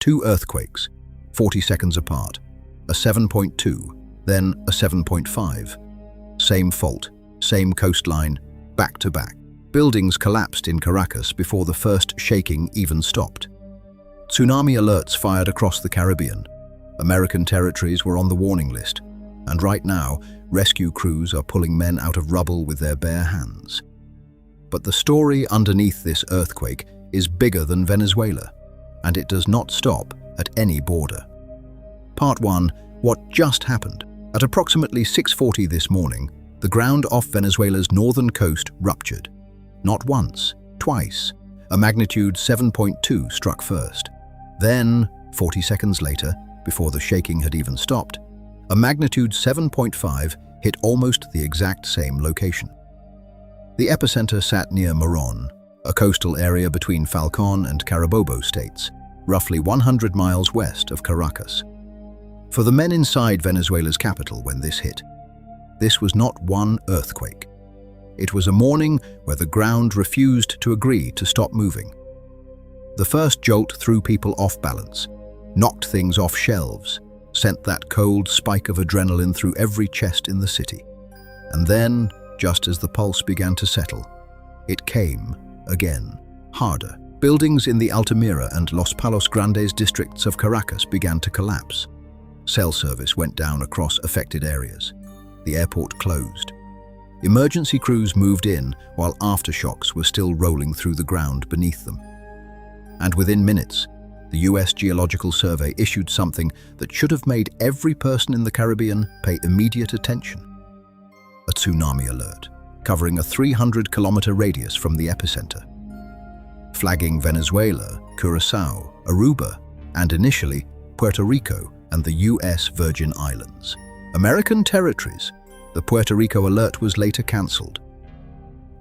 Two earthquakes, 40 seconds apart, a 7.2, then a 7.5. Same fault, same coastline, back to back. Buildings collapsed in Caracas before the first shaking even stopped. Tsunami alerts fired across the Caribbean. American territories were on the warning list, and right now, rescue crews are pulling men out of rubble with their bare hands. But the story underneath this earthquake is bigger than Venezuela, and it does not stop at any border. Part 1. What just happened? At approximately 6:40 this morning, the ground off Venezuela's northern coast ruptured. Not once, twice. A magnitude 7.2 struck first. Then, 40 seconds later, before the shaking had even stopped, a magnitude 7.5 hit almost the exact same location. The epicenter sat near Morón, a coastal area between Falcón and Carabobo states, roughly 100 miles west of Caracas. For the men inside Venezuela's capital when this hit, this was not one earthquake. It was a morning where the ground refused to agree to stop moving. The first jolt threw people off balance, knocked things off shelves, sent that cold spike of adrenaline through every chest in the city. And then, just as the pulse began to settle, it came again, harder. Buildings in the Altamira and Los Palos Grandes districts of Caracas began to collapse. Cell service went down across affected areas. The airport closed. Emergency crews moved in while aftershocks were still rolling through the ground beneath them. And within minutes, the US Geological Survey issued something that should have made every person in the Caribbean pay immediate attention. A tsunami alert, covering a 300-kilometer radius from the epicenter, flagging Venezuela, Curacao, Aruba, and initially Puerto Rico and the US Virgin Islands. American territories. The Puerto Rico alert was later cancelled.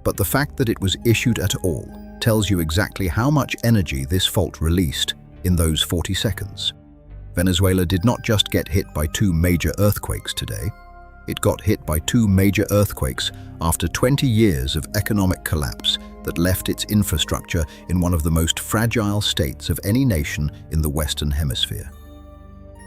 But the fact that it was issued at all tells you exactly how much energy this fault released in those 40 seconds. Venezuela did not just get hit by two major earthquakes today. It got hit by two major earthquakes after 20 years of economic collapse that left its infrastructure in one of the most fragile states of any nation in the Western Hemisphere.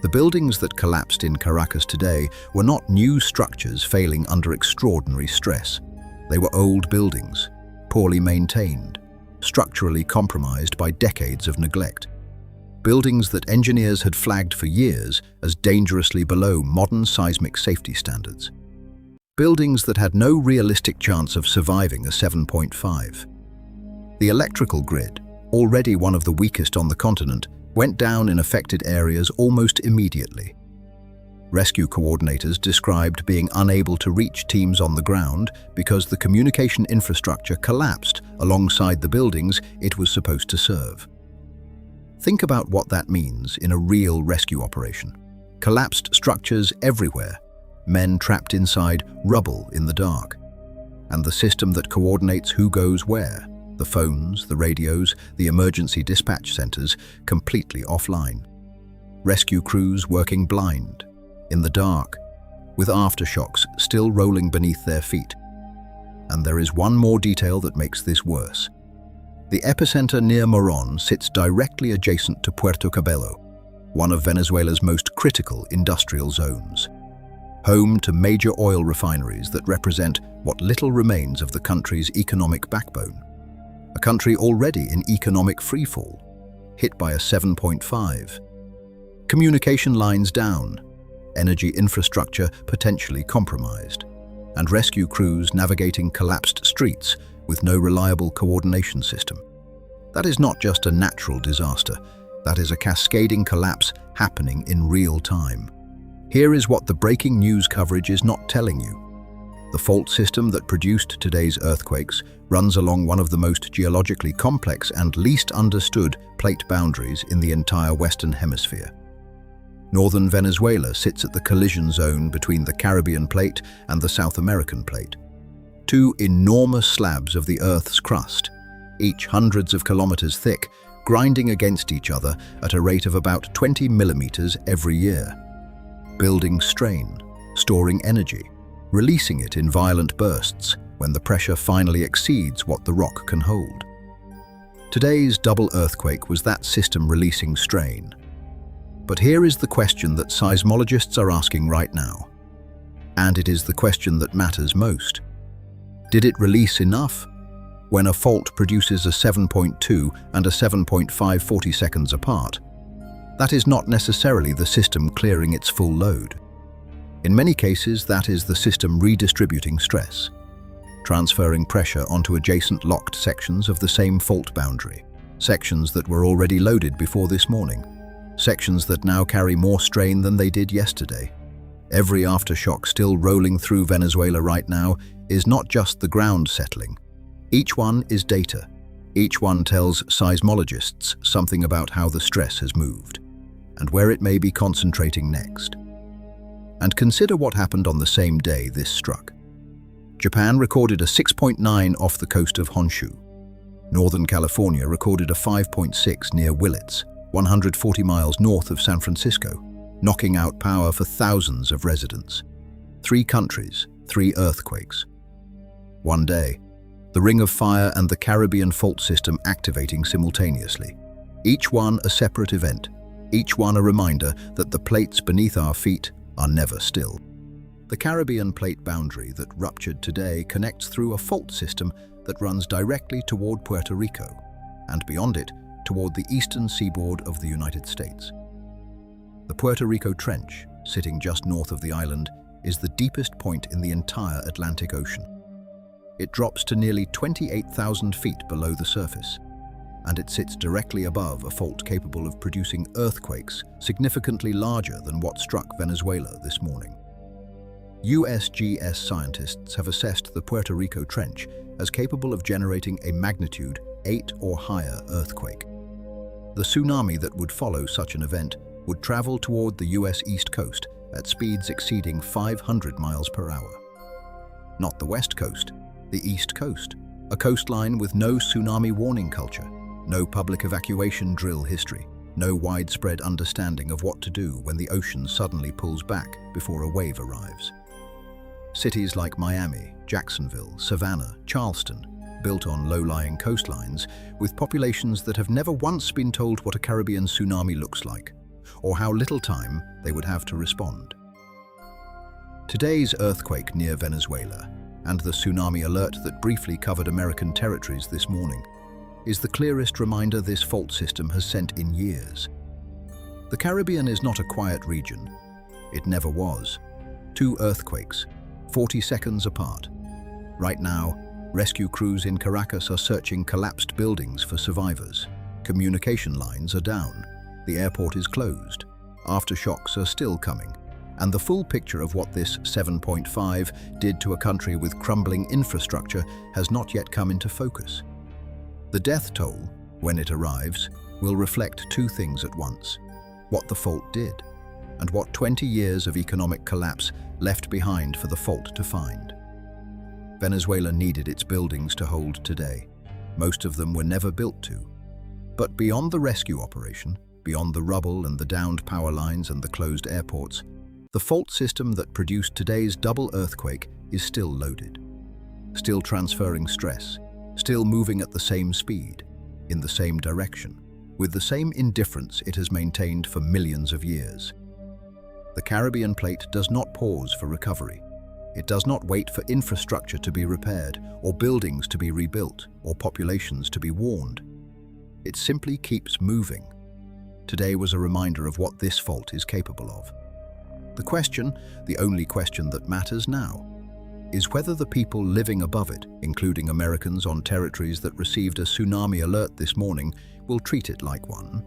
The buildings that collapsed in Caracas today were not new structures failing under extraordinary stress. They were old buildings, poorly maintained, structurally compromised by decades of neglect. Buildings that engineers had flagged for years as dangerously below modern seismic safety standards. Buildings that had no realistic chance of surviving a 7.5. The electrical grid, already one of the weakest on the continent, went down in affected areas almost immediately. Rescue coordinators described being unable to reach teams on the ground because the communication infrastructure collapsed alongside the buildings it was supposed to serve. Think about what that means in a real rescue operation. Collapsed structures everywhere, men trapped inside rubble in the dark, and the system that coordinates who goes where, the phones, the radios, the emergency dispatch centers, completely offline. Rescue crews working blind, in the dark, with aftershocks still rolling beneath their feet. And there is one more detail that makes this worse. The epicenter near Morón sits directly adjacent to Puerto Cabello, one of Venezuela's most critical industrial zones. Home to major oil refineries that represent what little remains of the country's economic backbone. A country already in economic freefall, hit by a 7.5. Communication lines down, energy infrastructure potentially compromised, and rescue crews navigating collapsed streets with no reliable coordination system. That is not just a natural disaster, that is a cascading collapse happening in real time. Here is what the breaking news coverage is not telling you. The fault system that produced today's earthquakes runs along one of the most geologically complex and least understood plate boundaries in the entire Western Hemisphere. Northern Venezuela sits at the collision zone between the Caribbean plate and the South American plate. Two enormous slabs of the Earth's crust, each hundreds of kilometers thick, grinding against each other at a rate of about 20 millimeters every year. Building strain, storing energy, releasing it in violent bursts when the pressure finally exceeds what the rock can hold. Today's double earthquake was that system releasing strain, But here is the question that seismologists are asking right now. And it is the question that matters most. Did it release enough? When a fault produces a 7.2 and a 7.5 40 seconds apart, that is not necessarily the system clearing its full load. In many cases, that is the system redistributing stress, transferring pressure onto adjacent locked sections of the same fault boundary, sections that were already loaded before this morning, sections that now carry more strain than they did yesterday. Every aftershock still rolling through Venezuela right now is not just the ground settling. Each one is data. Each one tells seismologists something about how the stress has moved and where it may be concentrating next. And consider what happened on the same day this struck. Japan recorded a 6.9 off the coast of Honshu. Northern California recorded a 5.6 near Willits, 140 miles north of San Francisco, knocking out power for thousands of residents. 3 countries, 3 earthquakes. One day, the Ring of Fire and the Caribbean fault system activating simultaneously. Each one a separate event, each one a reminder that the plates beneath our feet are never still. The Caribbean plate boundary that ruptured today connects through a fault system that runs directly toward Puerto Rico, and beyond it, toward the eastern seaboard of the United States. The Puerto Rico Trench, sitting just north of the island, is the deepest point in the entire Atlantic Ocean. It drops to nearly 28,000 feet below the surface, and it sits directly above a fault capable of producing earthquakes significantly larger than what struck Venezuela this morning. USGS scientists have assessed the Puerto Rico Trench as capable of generating a magnitude 8 or higher earthquake. The tsunami that would follow such an event would travel toward the US East Coast at speeds exceeding 500 miles per hour. Not the West Coast, the East Coast, a coastline with no tsunami warning culture, no public evacuation drill history, no widespread understanding of what to do when the ocean suddenly pulls back before a wave arrives. Cities like Miami, Jacksonville, Savannah, Charleston, built on low-lying coastlines with populations that have never once been told what a Caribbean tsunami looks like, or how little time they would have to respond. Today's earthquake near Venezuela, and the tsunami alert that briefly covered American territories this morning, is the clearest reminder this fault system has sent in years. The Caribbean is not a quiet region. It never was. 2 earthquakes, 40 seconds apart. Right now, rescue crews in Caracas are searching collapsed buildings for survivors. Communication lines are down. The airport is closed. Aftershocks are still coming. And the full picture of what this 7.5 did to a country with crumbling infrastructure has not yet come into focus. The death toll, when it arrives, will reflect 2 things at once: what the fault did, and what 20 years of economic collapse left behind for the fault to find. Venezuela needed its buildings to hold today. Most of them were never built to. But beyond the rescue operation, beyond the rubble and the downed power lines and the closed airports, the fault system that produced today's double earthquake is still loaded, still transferring stress, still moving at the same speed, in the same direction, with the same indifference it has maintained for millions of years. The Caribbean plate does not pause for recovery. It does not wait for infrastructure to be repaired, or buildings to be rebuilt, or populations to be warned. It simply keeps moving. Today was a reminder of what this fault is capable of. The question, the only question that matters now, is whether the people living above it, including Americans on territories that received a tsunami alert this morning, will treat it like one.